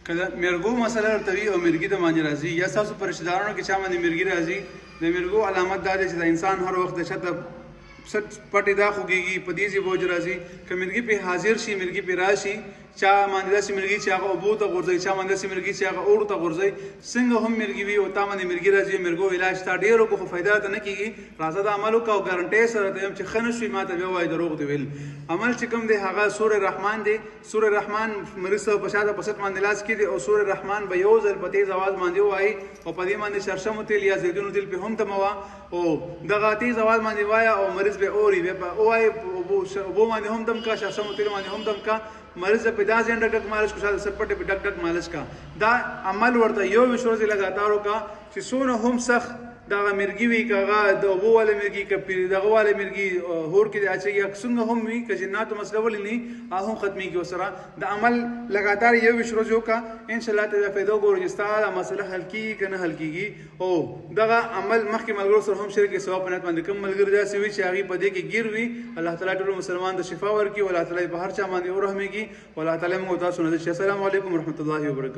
کله مرګو مسله ورته وي او مرګي د باندې راځي یا تاسو په رشتہ دارانو کې چا باندې مرګي راځي د مرګو علامت دا دی چې د انسان هر وخت د شته پټې دا خوږېږي په دې ځای بوج راځي که مرګي پې حاضر شي مرګي پې راشي چا باندې داسې مرګي چې هغه اوبو ته غورځوي چا باندې داسې مرګي چې هغه اوړو ته غورځوي څنګه هم مرګي وي او تا باندې مرګي راځي مرګو علاج تا ډېرو خو فایده ته نه کېږي راځه دا عمل وکړه او ګارنټۍ سره ته یم چې ښه نه شوي ما ته بیا وایي دروغ دې ویل عمل چې کوم دی هغه سور رحمان دی سور رحمان مریض ته په شاته په سط باندې لاس کېږدي او سور رحمان به یو ځل په تیز اواز باندې ووایي او په دې باندې شرشمو تیل یا زیتونو تیل پې هم تموه او دغه تیز اواز باندې وایه او مریض به اوري بیا به ووایي اوبو باندې هم دم کا شرشمو تیل باندې هم دم کا मरीज पे 10 दिन ढक मालिश को साथ सपटे पे ढक मालिश का दा अमल वर्ता यो विश्वास लगातार का कि सोनो हम सख دا مرګي وی کاغه د ابو والا مرګي ک پیر دغه والا مرګي هور کې اچي یا څنګه هم وی ک جنات مسله ولني هم ختمي کې وسره د عمل لګاتار یو وشروز وکا ان شاء الله ته فائدو ګور جستا مسله حل کی کنه حل کیږي او دغه عمل مخکې ملګرو سره هم شریک ثواب نه باندې کوم ملګری داسې وی چې هغه په دې کې ګیر وی الله تعالی ټول مسلمان د شفا ورکي او الله تعالی په هر چا باندې ورحمېږي او الله تعالی موږ تاسو نه السلام علیکم ورحمت الله وبرکاته